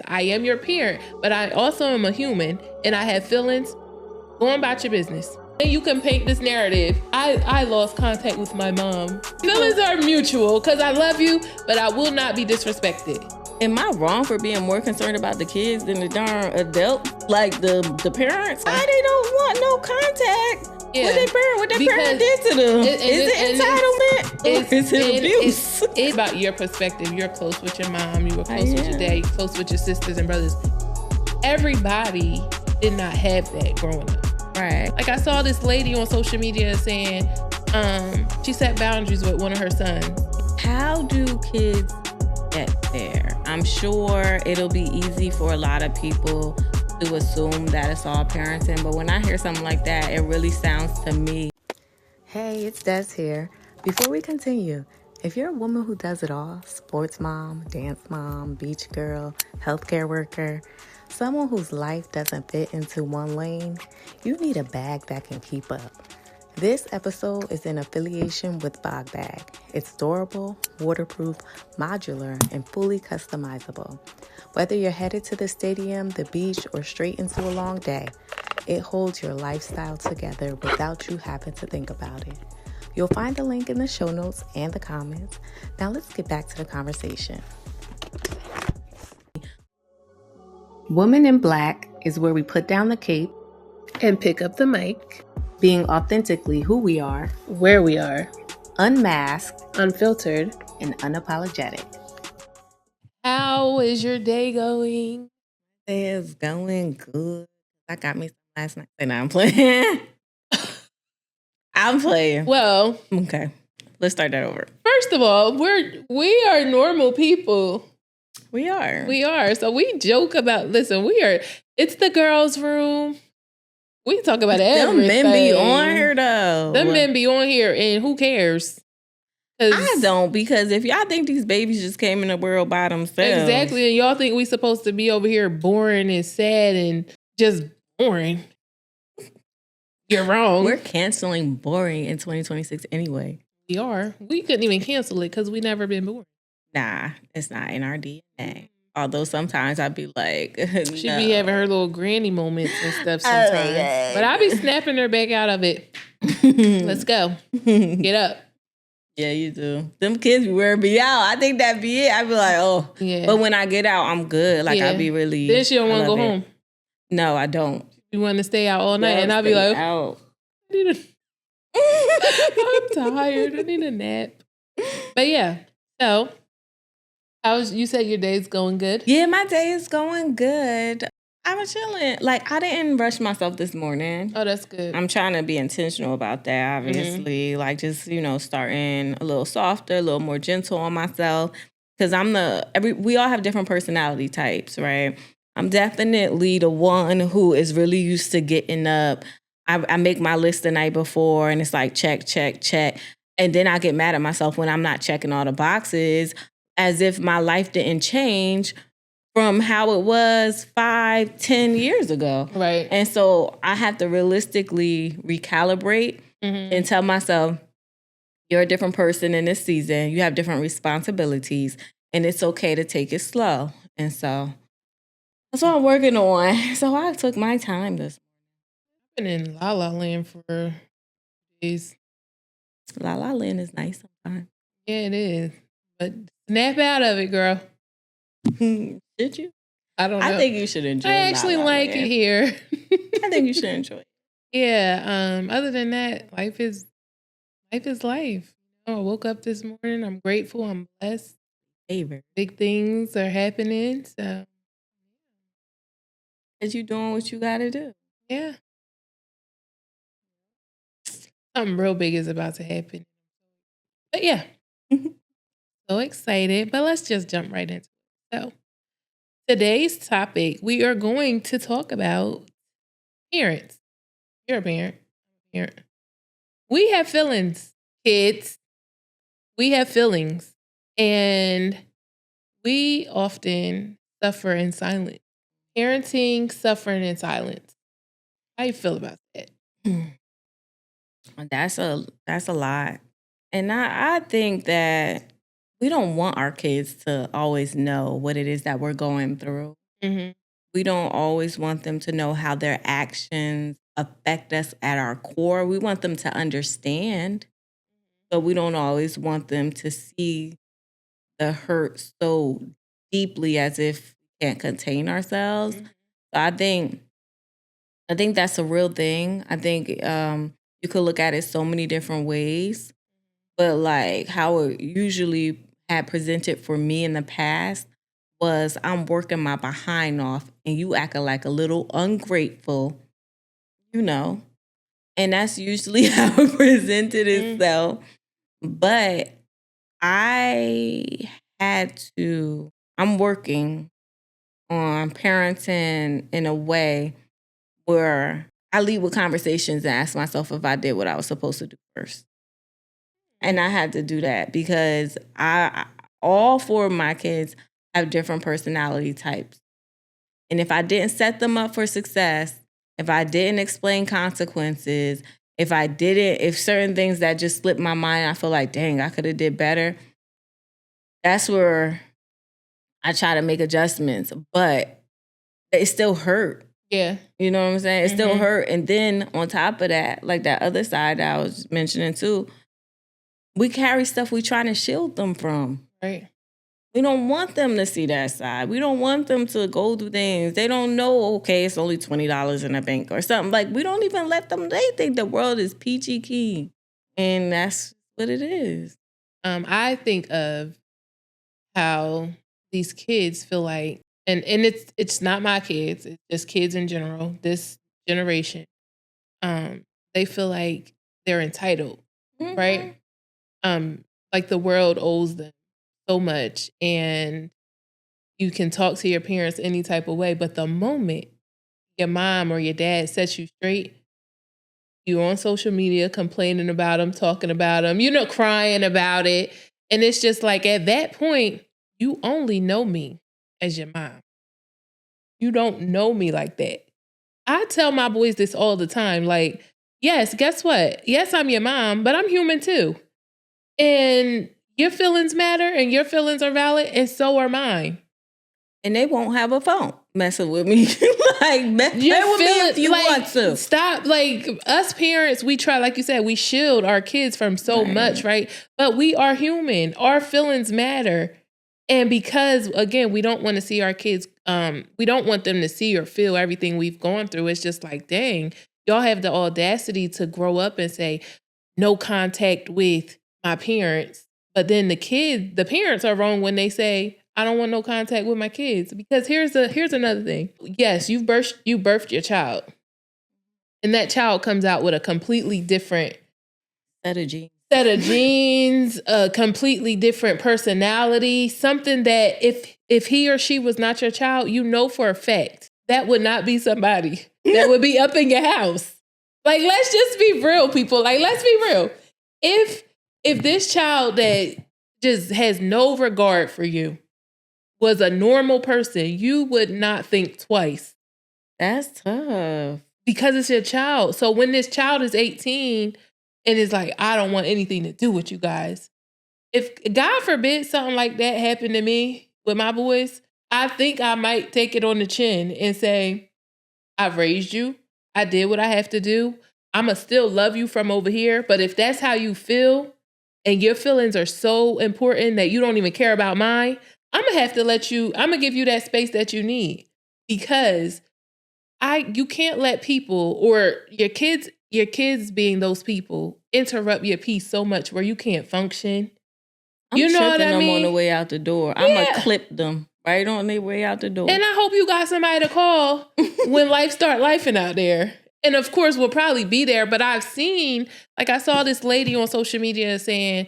I am your parent, but I also am a human and I have feelings. Go on about your business. And you can paint this narrative. I lost contact with my mom. Feelings are mutual because I love you, but I will not be disrespected. Am I wrong for being more concerned about the kids than the darn adult, like the parents? Why they don't want no contact? Yeah. What their parent did to them? Is it entitlement or is it abuse? It's about your perspective. You're close with your mom. You were close with your dad. You're close with your sisters and brothers. Everybody did not have that growing up. Right. Like I saw this lady on social media saying she set boundaries with one of her sons. How do kids get there? I'm sure it'll be easy for a lot of people to assume that it's all parenting, but when I hear something like that, it really sounds to me. Hey, it's Des here. Before we continue, if you're a woman who does it all, sports mom, dance mom, beach girl, healthcare worker, someone whose life doesn't fit into one lane, you need a bag that can keep up. This episode is in affiliation with Bogg Bag. It's durable, waterproof, modular, and fully customizable. Whether you're headed to the stadium, the beach, or straight into a long day, it holds your lifestyle together without you having to think about it. You'll find the link in the show notes and the comments. Now let's get back to the conversation. Woman in Black is where we put down the cape and pick up the mic, being authentically who we are, where we are, unmasked, unfiltered, and unapologetic. How is your day going? It's going good. I got me some last night. And I'm playing. I'm playing. Well, okay. Let's start that over. First of all, we are normal people. We are. We are. So we joke about, it's the girls' room. We talk about everything. Them men be on here though. Them men be on here and who cares? I don't, because if y'all think these babies just came in the world by themselves. Exactly. And y'all think we supposed to be over here boring and sad and just boring. You're wrong. We're canceling boring in 2026 anyway. We are. We couldn't even cancel it because we never been boring. Nah, it's not in our DNA. Although sometimes I'd be like, She be having her little granny moments and stuff sometimes. But I be snapping her back out of it. Let's go. Get up. Yeah, you do. Them kids be wearing me out. I think that be it. I be like, oh. Yeah. But when I get out, I'm good. Like, I be really... Then she don't want to go home. No, I don't. You want to stay out all night. And I'll be like, out. I'm tired. I need a nap. But yeah. So, you said your day's going good? Yeah, my day is going good. I was chilling. Like, I didn't rush myself this morning. Oh, that's good. I'm trying to be intentional about that, obviously. Mm-hmm. Like, just, starting a little softer, a little more gentle on myself. Because we all have different personality types, right? I'm definitely the one who is really used to getting up. I make my list the night before, and it's like, check, check, check. And then I get mad at myself when I'm not checking all the boxes, as if my life didn't change from how it was 5-10 years ago. Right. And so I have to realistically recalibrate and tell myself, you're a different person in this season. You have different responsibilities, and it's okay to take it slow. And so that's what I'm working on. So I took my time this morning. I've been in La La Land for days. La La Land is nice sometimes. Yeah, it is. But snap out of it, girl. Did you? I don't know. I think you should enjoy it. I actually like it here. I think you should enjoy it. Yeah. Other than that, life is life. I woke up this morning. I'm grateful. I'm blessed. Big things are happening. So, as you doing what you got to do. Yeah. Something real big is about to happen. But yeah. So excited. But let's just jump right into it. So, today's topic, we are going to talk about parents. You're a parent. We have feelings, kids. We have feelings. And we often suffer in silence. Parenting, suffering in silence. How you feel about that? That's a lot. And I think that we don't want our kids to always know what it is that we're going through. Mm-hmm. We don't always want them to know how their actions affect us at our core. We want them to understand, but we don't always want them to see the hurt so deeply as if we can't contain ourselves. Mm-hmm. So I think that's a real thing. I think you could look at it so many different ways, but like how it usually had presented for me in the past was I'm working my behind off and you acting like a little ungrateful, you know, and that's usually how it presented itself. But I I'm working on parenting in a way where I lead with conversations and ask myself if I did what I was supposed to do first. And I had to do that because all 4 of my kids have different personality types. And if I didn't set them up for success, if I didn't explain consequences, if certain things that just slipped my mind, I feel like, dang, I could have did better. That's where I try to make adjustments, but it still hurt. Yeah. You know what I'm saying? It still hurt. And then on top of that, like that other side that I was mentioning too, we carry stuff we trying to shield them from. Right. We don't want them to see that side. We don't want them to go through things. They don't know, okay, it's only $20 in a bank or something. Like, we don't even let them, they think the world is peachy keen. And that's what it is. I think of how these kids feel like, and it's not my kids, it's just kids in general, this generation. They feel like they're entitled, right? Like the world owes them so much, and you can talk to your parents any type of way, but the moment your mom or your dad sets you straight, you're on social media complaining about them, talking about them, crying about it. And it's just like at that point, you only know me as your mom. You don't know me like that. I tell my boys this all the time. Like, yes, guess what? Yes, I'm your mom, but I'm human too. And your feelings matter and your feelings are valid, and so are mine. And they won't have a phone messing with me. Like, mess with me if you want to. Stop. Like, us parents, we try, like you said, we shield our kids from so much, right? But we are human. Our feelings matter. And because, again, we don't want to see our kids, we don't want them to see or feel everything we've gone through. It's just like, dang, y'all have the audacity to grow up and say, no contact with my parents. But then the parents are wrong when they say, I don't want no contact with my kids. Because here's another thing. Yes, you birthed your child. And that child comes out with a completely different set of genes, a completely different personality, something that if he or she was not your child, you know for a fact that would not be somebody that would be up in your house. Like, let's just be real, people. Like, let's be real. If this child that just has no regard for you was a normal person, you would not think twice. That's tough. Because it's your child. So when this child is 18 and is like, I don't want anything to do with you guys. If God forbid something like that happened to me with my boys, I think I might take it on the chin and say, I've raised you. I did what I have to do. I'ma still love you from over here. But if that's how you feel and your feelings are so important that you don't even care about mine, I'm gonna give you that space that you need, because you can't let people or your kids being those people interrupt your peace so much where you can't function. I'm you know what I them mean? On the way out the door. Yeah. I'm gonna clip them right on their way out the door. And I hope you got somebody to call when life start lifing out there. And of course, we'll probably be there. But I saw this lady on social media saying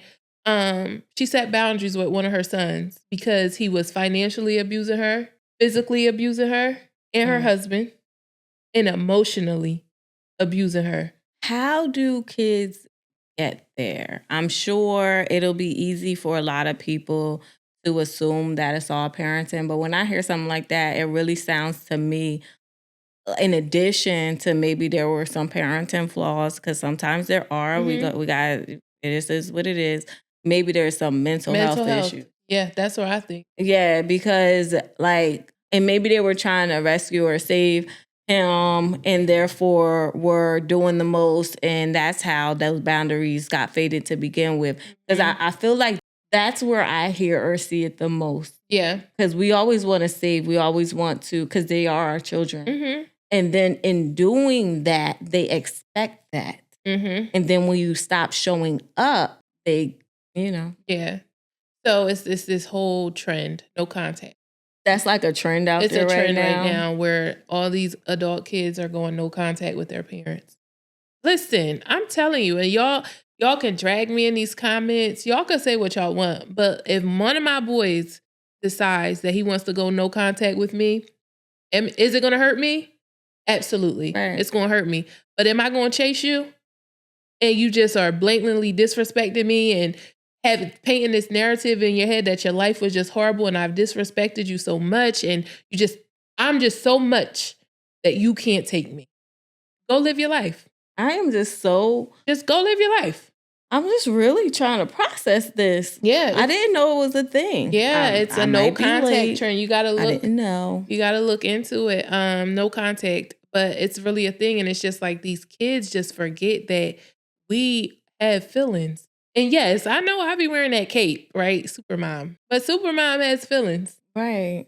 she set boundaries with one of her sons because he was financially abusing her, physically abusing her and her husband, and emotionally abusing her. How do kids get there? I'm sure it'll be easy for a lot of people to assume that it's all parenting. But when I hear something like that, it really sounds to me, in addition to maybe there were some parenting flaws, because sometimes there are, it is what it is. Maybe there's some mental health issue. Yeah, that's what I think. Yeah, because like and maybe they were trying to rescue or save him, and therefore were doing the most, and that's how those boundaries got faded to begin with. Because I feel like that's where I hear or see it the most. Yeah. Because we always want to save, we always want to, because they are our children. And then in doing that, they expect that. And then when you stop showing up, they, Yeah. So it's this whole trend, no contact. That's like a trend out it's there a trend right now where all these adult kids are going no contact with their parents. Listen, I'm telling you, and y'all can drag me in these comments. Y'all can say what y'all want, but if one of my boys decides that he wants to go no contact with me, is it going to hurt me? Absolutely. Right. It's going to hurt me. But am I going to chase you? And you just are blatantly disrespecting me and painting this narrative in your head that your life was just horrible and I've disrespected you so much and I'm just so much that you can't take me. Go live your life. I am just go live your life. I'm just really trying to process this. Yeah. I didn't know it was a thing. Yeah, it's a no contact trend. You gotta look. I didn't know. You gotta look into it. No contact. But it's really a thing. And it's just like these kids just forget that we have feelings. And yes, I know I be wearing that cape, right? Supermom. But Supermom has feelings. Right.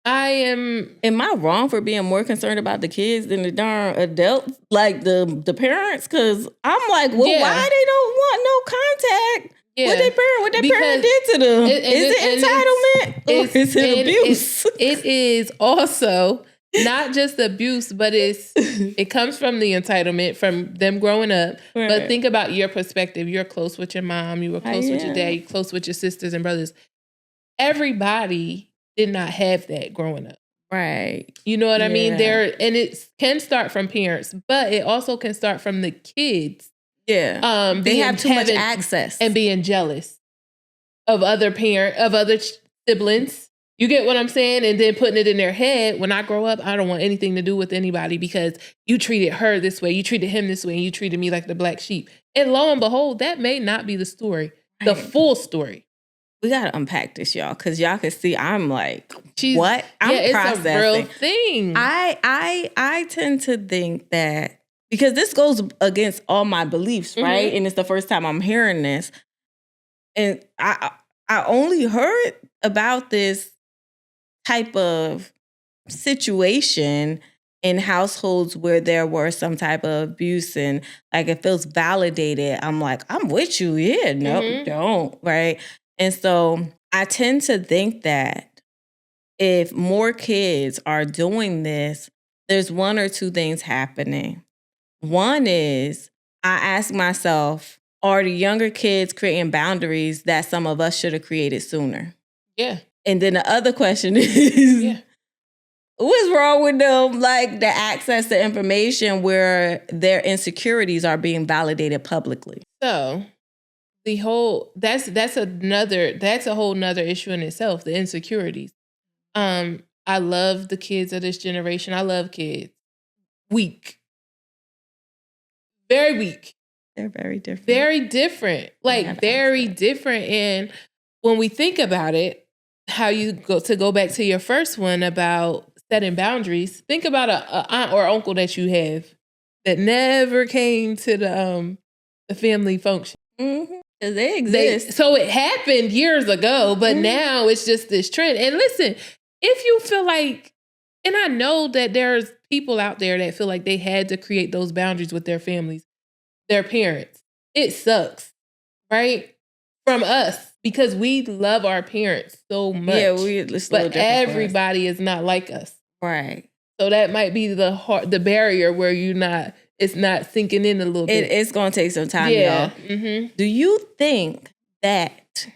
Am I wrong for being more concerned about the kids than the darn adults, like the parents? Because I'm like, well, why they don't want no contact? Yeah. What their parent did to them? Is it entitlement or is it abuse? It is also not just abuse, but it comes from the entitlement from them growing up. Right. But think about your perspective. You're close with your mom. You were close with your dad. You're close with your sisters and brothers. Everybody did not have that growing up. Right. You know what I mean? And it can start from parents, but it also can start from the kids. Yeah. They have too much access. And being jealous of other siblings. You get what I'm saying? And then putting it in their head, when I grow up, I don't want anything to do with anybody because you treated her this way, you treated him this way, and you treated me like the black sheep. And lo and behold, that may not be the story, the full story. We got to unpack this, y'all, because y'all can see I'm like, what? I'm processing. It's a real thing. I tend to think that, because this goes against all my beliefs, right? And it's the first time I'm hearing this. And I only heard about this type of situation in households where there were some type of abuse and like it feels validated. I'm like, I'm with you. Yeah, no, don't, right? And so I tend to think that if more kids are doing this, there's one or two things happening. One is, I ask myself, are the younger kids creating boundaries that some of us should have created sooner? Yeah. And then the other question is, what's wrong with them? Like the access to information where their insecurities are being validated publicly. So that's a whole nother issue in itself, the insecurities. I love the kids of this generation. I love kids. Weak. Very weak. They're very different. Very different. Like very different. And when we think about it, how you go back to your first one about setting boundaries, think about a aunt or uncle that you have that never came to the family function. Because they exist. So it happened years ago, but now it's just this trend. And listen, if you feel like, and I know that there's people out there that feel like they had to create those boundaries with their families, their parents. It sucks, right? From us, because we love our parents so much. Yeah, but everybody is not like us. Right. So that might be the barrier where it's not sinking in a little bit. It's going to take some time, y'all. Do you think that,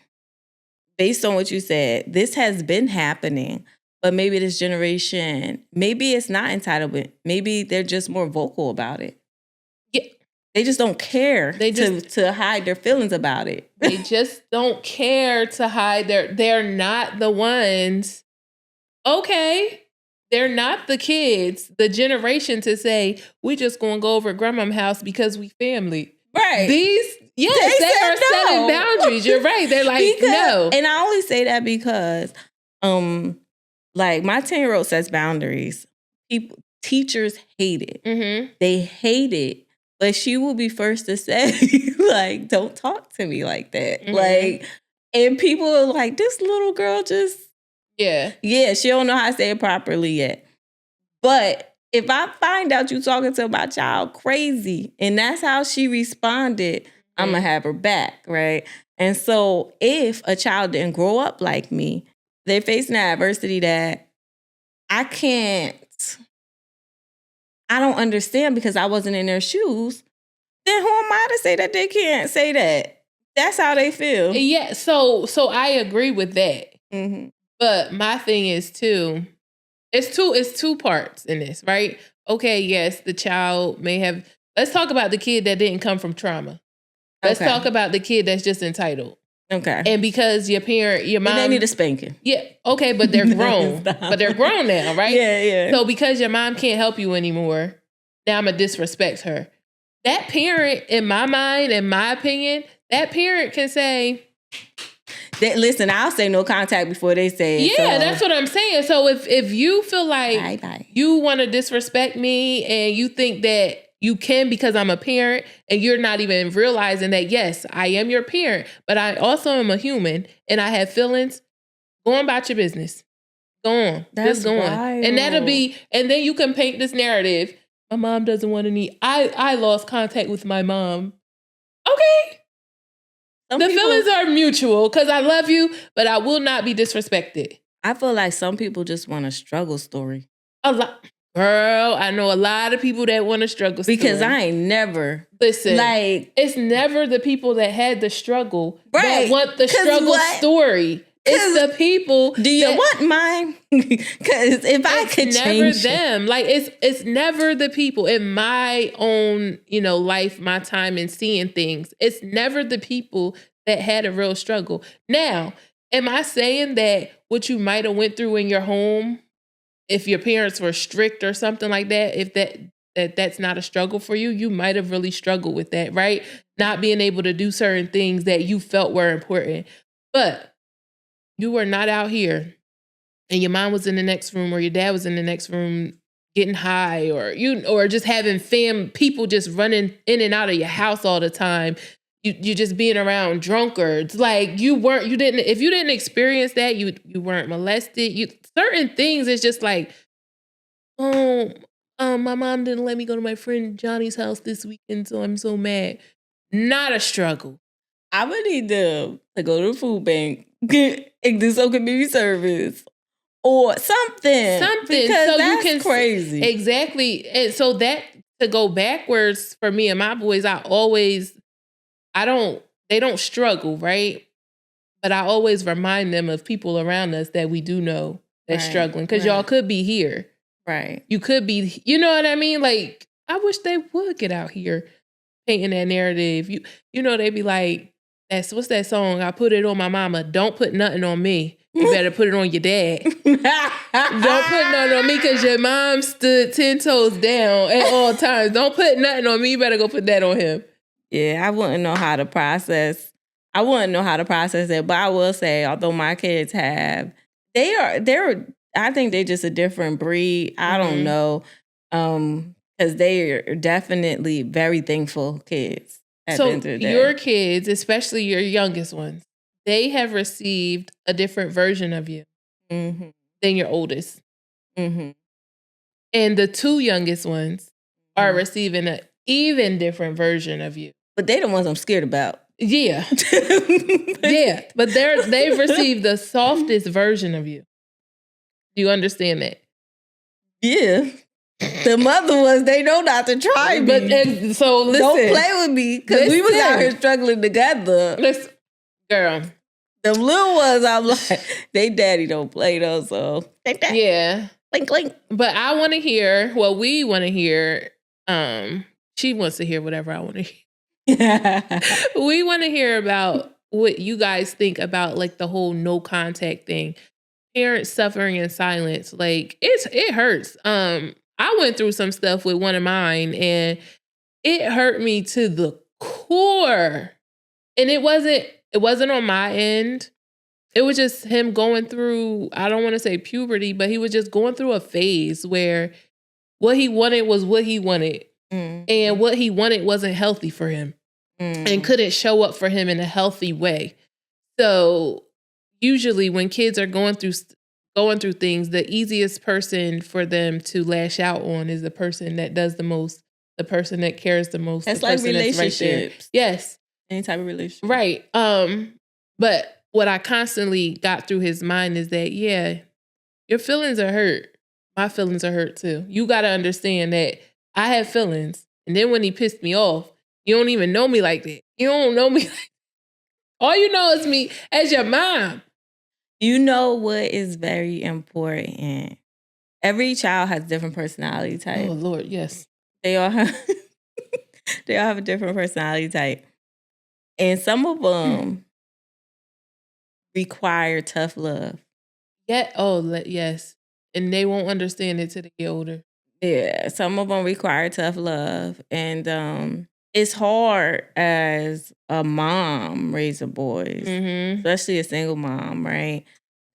based on what you said, this has been happening, but maybe this generation, maybe it's not entitlement. Maybe they're just more vocal about it. Yeah. They just don't care to hide their feelings about it. They just don't care to hide they're not the ones. Okay. They're not the kids, the generation to say, we just gonna go over to grandma's house because we family. Right. They are setting boundaries. You're right. They're like, no. And I only say that because Like, my 10-year-old sets boundaries. Teachers hate it. Mm-hmm. They hate it. But she will be first to say, like, don't talk to me like that. Mm-hmm. Like, and people are like, this little girl just... Yeah, she don't know how to say it properly yet. But if I find out you talking to my child crazy and that's how she responded, I'm going to have her back, right? And so if a child didn't grow up like me, they're facing that adversity that I don't understand because I wasn't in their shoes, then who am I to say that they can't say that? That's how they feel. Yeah, so I agree with that. Mm-hmm. But my thing is too, it's two parts in this, right? Okay, yes, the child may have, let's talk about the kid that didn't come from trauma. Let's talk about the kid that's just entitled. Okay. And because your mom... And they need a spanking. Yeah, okay, but they're grown. But they're grown now, right? Yeah. So because your mom can't help you anymore, now I'm going to disrespect her. That parent, in my mind, in my opinion, that parent can say... Listen, I'll say no contact before they say it. Yeah, so. That's what I'm saying. So if you feel like you want to disrespect me and you think that you can because I'm a parent and you're not even realizing that, yes, I am your parent, but I also am a human and I have feelings, go on about your business. Go on. Just go on. And that'll be, and then you can paint this narrative. My mom doesn't want to need, I lost contact with my mom. Okay. The feelings are mutual because I love you, but I will not be disrespected. I feel like some people just want a struggle story. A lot. Girl, I know a lot of people that want to struggle because I ain't never. Listen, like, it's never the people that had the struggle that want the struggle story. It's the people. Do you want mine? Because if I could change it. Them. Like, it's never the people. In my own, life, my time and seeing things, it's never the people that had a real struggle. Now, am I saying that what you might have went through in your home, if your parents were strict or something like that, if that's not a struggle for you, you might have really struggled with that, right? Not being able to do certain things that you felt were important. But you were not out here and your mom was in the next room or your dad was in the next room getting high or just having people just running in and out of your house all the time. You just being around drunkards. Like if you didn't experience that, you weren't molested. Certain things, it's just like, my mom didn't let me go to my friend Johnny's house this weekend, so I'm so mad. Not a struggle. I would need to go to the food bank and do some community service or something. Because so that's you can crazy. Exactly. And so that to go backwards for me and my boys, they don't struggle, right? But I always remind them of people around us that we do know that's struggling. Because y'all could be here. Right. You could be, you know what I mean? Like, I wish they would get out here painting that narrative. They'd be like, what's that song? I put it on my mama. Don't put nothing on me. You better put it on your dad. Don't put nothing on me because your mom stood 10 toes down at all times. Don't put nothing on me. You better go put that on him. Yeah, I wouldn't know how to process. it, but I will say, although my kids I think they're just a different breed. I don't know, because they are definitely very thankful kids. So your kids, especially your youngest ones, they have received a different version of you than your oldest. Mm-hmm. And the two youngest ones are receiving an even different version of you. But they're the ones I'm scared about. Yeah. Yeah. But they've received the softest version of you. Do you understand that? Yeah. The mother ones, they know not to try me. But so listen. Don't play with me because we was out here struggling together. Listen, girl. The little ones, I'm like, they daddy don't play though, so. Yeah. Clink, clink. But I want to hear, we want to hear, she wants to hear whatever I want to hear. We want to hear about what you guys think about like the whole no contact thing. Parents suffering in silence. Like it hurts. I went through some stuff with one of mine and it hurt me to the core. And it wasn't on my end. it was just him going through, I don't want to say puberty, but he was just going through a phase where what he wanted was what he wanted. And what he wanted wasn't healthy for him and couldn't show up for him in a healthy way. So usually when kids are going through things, the easiest person for them to lash out on is the person that does the most, the person that cares the most. That's the like person relationships. That's right there. Yes. Any type of relationship. Right. But what I constantly got through his mind is that, yeah, your feelings are hurt. My feelings are hurt too. You got to understand that I have feelings. And then when he pissed me off, you don't even know me like that. You don't know me. All you know is me as your mom. You know what is very important? Every child has different personality types. Oh, Lord, yes. They all have a different personality type. And some of them require tough love. Yeah. Oh, yes. And they won't understand it till they get older. Yeah, some of them require tough love. And it's hard as a mom raising boys, especially a single mom, right?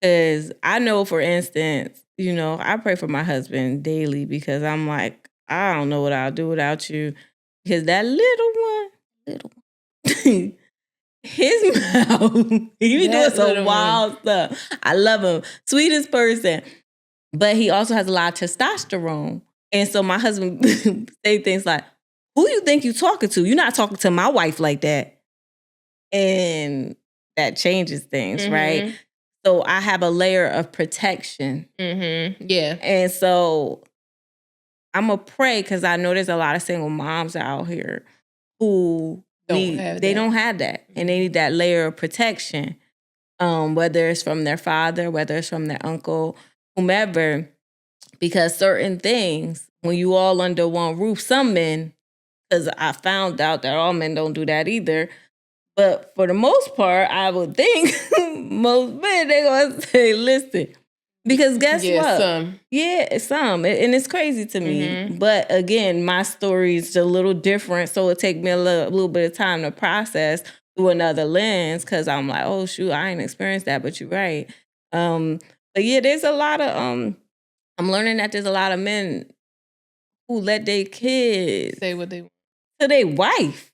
Because I know, for instance, I pray for my husband daily because I'm like, I don't know what I'll do without you. Because that little one, his mouth, he be doing some wild stuff. I love him. Sweetest person. But he also has a lot of testosterone. And so my husband say things like, who you think you talking to? You're not talking to my wife like that. And that changes things, right? So I have a layer of protection. Yeah. And so I'm going to pray because I know there's a lot of single moms out here who don't have that. And they need that layer of protection, whether it's from their father, whether it's from their uncle, whomever. Because certain things, when you all under one roof, some men, because I found out that all men don't do that either, but for the most part, I would think most men, they're going to say, listen, because guess what? Some. Yeah, some. And it's crazy to me. But again, my story is a little different, so it take me a little bit of time to process through another lens because I'm like, oh, shoot, I ain't experienced that, but you're right. But yeah, there's a lot of... I'm learning that there's a lot of men who let their kids say what they want to their wife.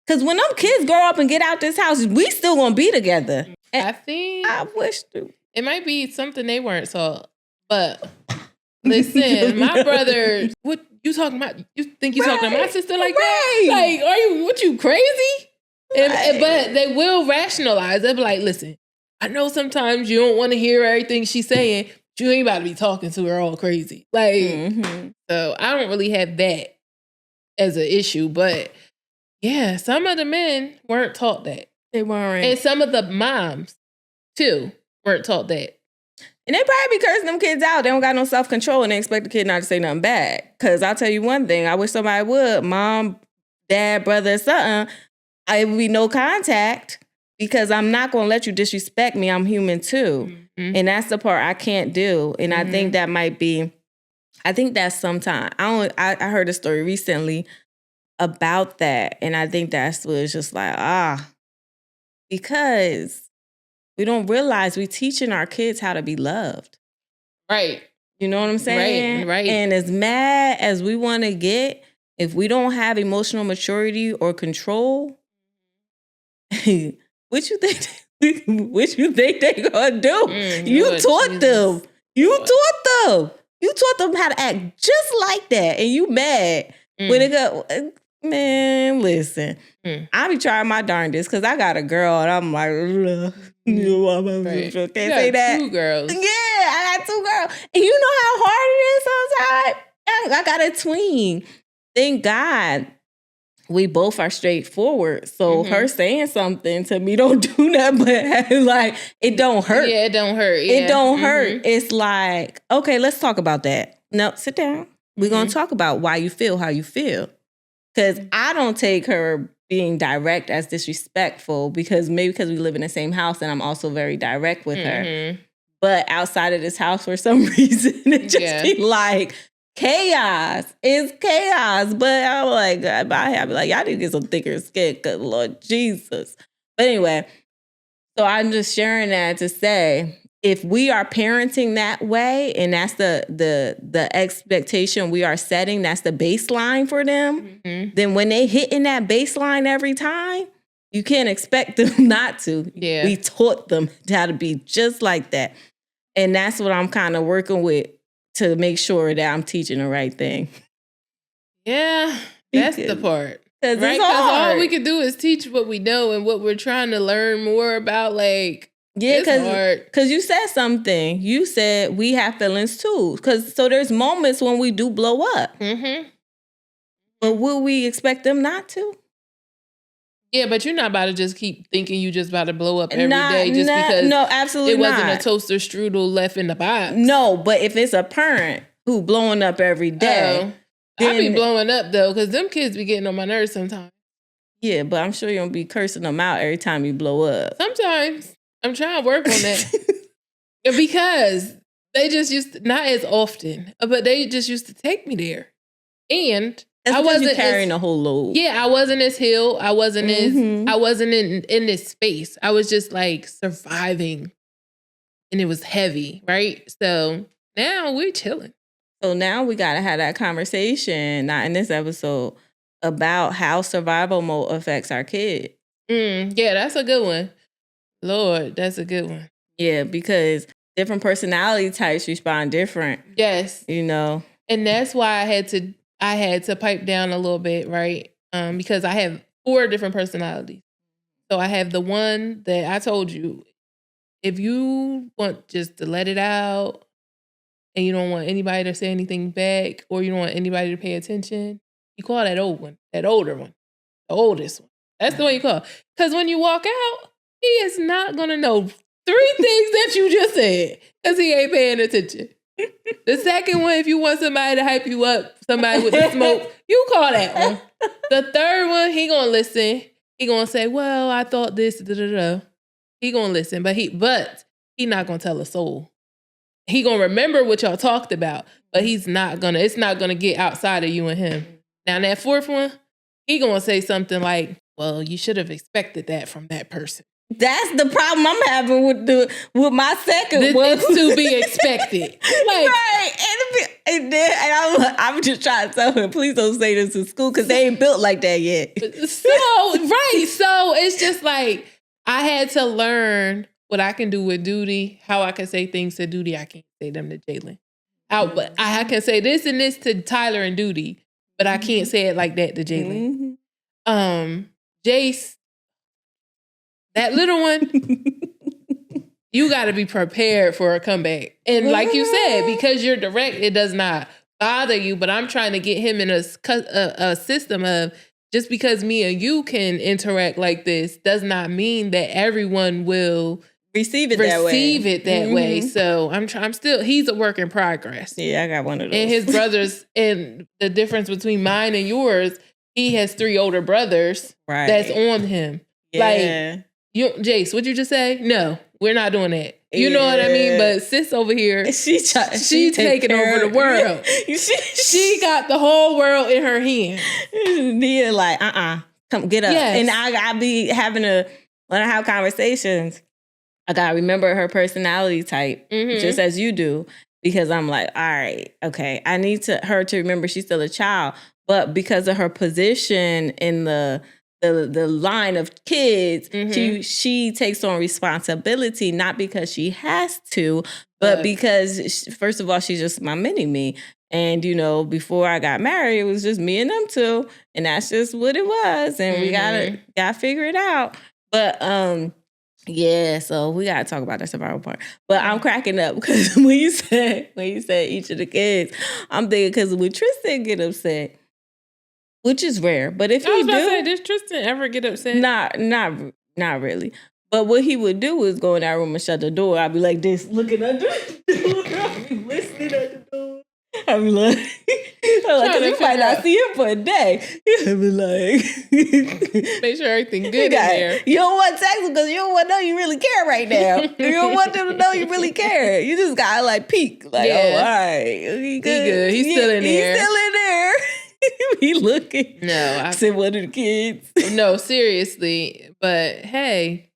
Because when them kids grow up and get out this house, we still gonna be together. And I think I wish to. It might be something they weren't taught. But listen, my brother, what you talking about? You think you talking to my sister like that? Like, what you crazy? But they will rationalize. They'll be like, listen, I know sometimes you don't want to hear everything she's saying. You ain't about to be talking to her all crazy. Like, so I don't really have that as an issue. But yeah, some of the men weren't taught that. They weren't. And some of the moms, too, weren't taught that. And they probably be cursing them kids out. They don't got no self-control and they expect the kid not to say nothing bad. Because I'll tell you one thing. I wish somebody would. Mom, dad, brother, something. It would be no contact. Because I'm not going to let you disrespect me. I'm human too. And that's the part I can't do. And I think that might be, I think that's sometimes, I heard a story recently about that. And I think that's what it's just like, because we don't realize we're teaching our kids how to be loved. Right. You know what I'm saying? Right. And as mad as we want to get, if we don't have emotional maturity or control, what you think they gonna do? You taught them. You taught them how to act just like that. And you mad when it go, man, listen. I be trying my darndest because I got a girl and I'm like, can't say that. 2 girls. Yeah, I got 2 girls. And you know how hard it is sometimes? I got a tween. Thank God. We both are straightforward. So her saying something to me don't do that, but like, it don't hurt. Yeah, it don't hurt. Yeah. It don't hurt. It's like, okay, let's talk about that. No, sit down. We're going to talk about why you feel how you feel. Because I don't take her being direct as disrespectful because we live in the same house and I'm also very direct with her. But outside of this house, for some reason, it just be like, chaos. It's chaos. But I'm like, I be like, y'all need to get some thicker skin, because Lord Jesus. But anyway, So I'm just sharing that to say, if we are parenting that way, and that's the expectation we are setting, that's the baseline for them, then when they hitting that baseline every time, you can't expect them not to. Yeah. We taught them how to be just like that. And that's what I'm kind of working with to make sure that I'm teaching the right thing. Yeah, that's the part. Because right? it's hard. All we can do is teach what we know and what we're trying to learn more about. Like, yeah, it's because you said something. You said we have feelings too. So there's moments when we do blow up. But will we expect them not to? Yeah, but you're not about to just keep thinking you just about to blow up every day just because no, absolutely it wasn't not. a toaster strudel left in the box. No, but if it's a parent who blowing up every day. I be blowing up though, because them kids be getting on my nerves sometimes. Yeah, but I'm sure you don't be cursing them out every time you blow up. Sometimes. I'm trying to work on that. Because they just used to, not as often, but they just used to take me there. And that's I wasn't carrying a whole load. Yeah, I wasn't as healed. I wasn't I wasn't in this space. I was just like surviving. And it was heavy, right? So now we're chilling. So now we got to have that conversation, not in this episode, about how survival mode affects our kid. Yeah, that's a good one. Lord, that's a good one. Yeah, because different personality types respond different. Yes. You know. And that's why I had to pipe down a little bit, right? Because I have 4 different personalities. So I have the one that I told you, if you want just to let it out and you don't want anybody to say anything back or you don't want anybody to pay attention, you call that old one, that older one, the oldest one. That's the one you call. Because when you walk out, he is not going to know 3 things that you just said because he ain't paying attention. The second one, if you want somebody to hype you up, somebody with the smoke, you call that one. The third one, he going to listen. He going to say, well, I thought this, da-da-da. He going to listen, but he not going to tell a soul. He going to remember what y'all talked about, but it's not going to get outside of you and him. Now, that 4th one, he going to say something like, well, you should have expected that from that person. That's the problem I'm having with my second one. It's to be expected. Like, right. And I'm just trying to tell him, please don't say this in school because they ain't built like that yet. So it's just like, I had to learn what I can do with Duty, how I can say things to Duty. I can't say them to Jalen. But I can say this and this to Tyler and Duty, but I can't say it like that to Jalen. Jace, that little one, you got to be prepared for a comeback. And like you said, because you're direct, it does not bother you. But I'm trying to get him in a system of just because me and you can interact like this does not mean that everyone will receive it that way. So I'm still, he's a work in progress. Yeah, I got one of those. And his brothers, and the difference between mine and yours, he has 3 older brothers that's on him. Yeah. Like, Jace, what'd you just say? No, we're not doing that. You know what I mean? But sis over here, she taking over the world. She got the whole world in her hand. Nia like, come get up. Yes. And I be having when I have conversations, I gotta remember her personality type, just as you do, because I'm like, all right, okay, I need her to remember she's still a child, but because of her position in the line of kids, she takes on responsibility, not because she has to, but because, first of all, she's just my mini-me. And, before I got married, it was just me and them 2. And that's just what it was. And we gotta figure it out. But, yeah, so we gotta talk about that survival part. But I'm cracking up because when you said each of the kids, I'm thinking because when Tristan get upset, which is rare, but if he do, does Tristan ever get upset? Not really. But what he would do is go in that room and shut the door. I'd be like this, looking under the door. I'd be listening at the door. I'd be like, because you might not see him for a day. I'd be like, make sure everything good in there. You don't want to text him because you don't want to know you really care right now. You don't want them to know you really care. You just gotta like peek, like, oh, all right, he good. He's still in there. He's still in there. He looking. No, I said one of the kids. No, seriously. But hey,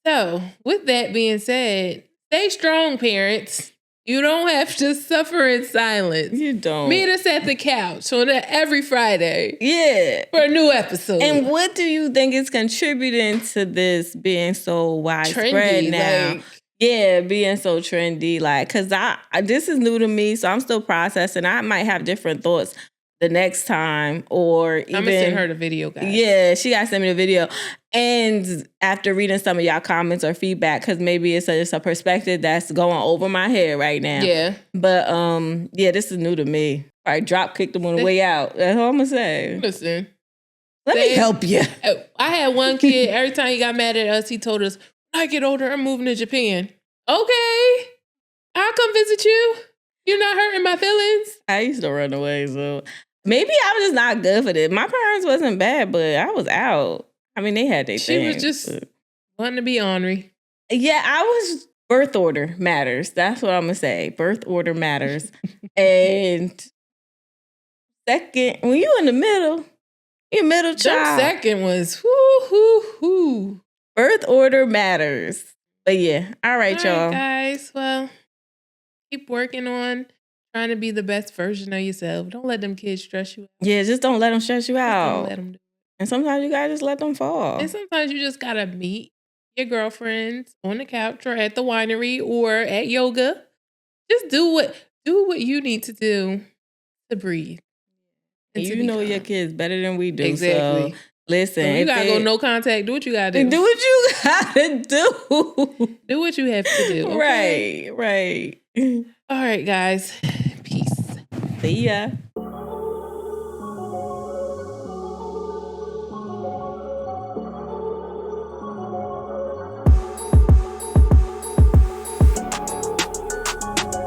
So, with that being said, stay strong, parents. You don't have to suffer in silence. You don't. Meet us at the couch on every Friday. Yeah. For a new episode. And what do you think is contributing to this being so widespread trendy, now? Like, yeah, being so trendy. Like, because this is new to me, so I'm still processing. I might have different thoughts the next time, or even... I'm going to send her the video, guys. Yeah, she got to send me the video. And after reading some of y'all comments or feedback, because maybe it's just a perspective that's going over my head right now. Yeah. But, yeah, this is new to me. All right, drop kicked them on the way out. That's all I'm going to say. Listen. Let me help you. I had one kid, every time he got mad at us, he told us, when I get older, I'm moving to Japan. Okay. I'll come visit you. You're not hurting my feelings. I used to run away, so... Maybe I was just not good for this. My parents wasn't bad, but I was out. I mean, they had their things. She was just wanting to be ornery. Yeah, I was... Birth order matters. That's what I'm going to say. Birth order matters. And second, when you in the middle, you're middle child. Second was, whoo. Birth order matters. But yeah, all right, y'all. Guys, well, keep working on trying to be the best version of yourself. Don't let them kids stress you out. Yeah, just don't let them stress you out. Don't let them do it. And sometimes you gotta just let them fall. And sometimes you just gotta meet your girlfriends on the couch or at the winery or at yoga. Just do what you need to do to breathe. You know your kids better than we do. Exactly. So listen, so you gotta go no contact. Do what you gotta do. Do what you gotta do. Do what you have to do. Okay? Right. All right, guys. Peace. See ya.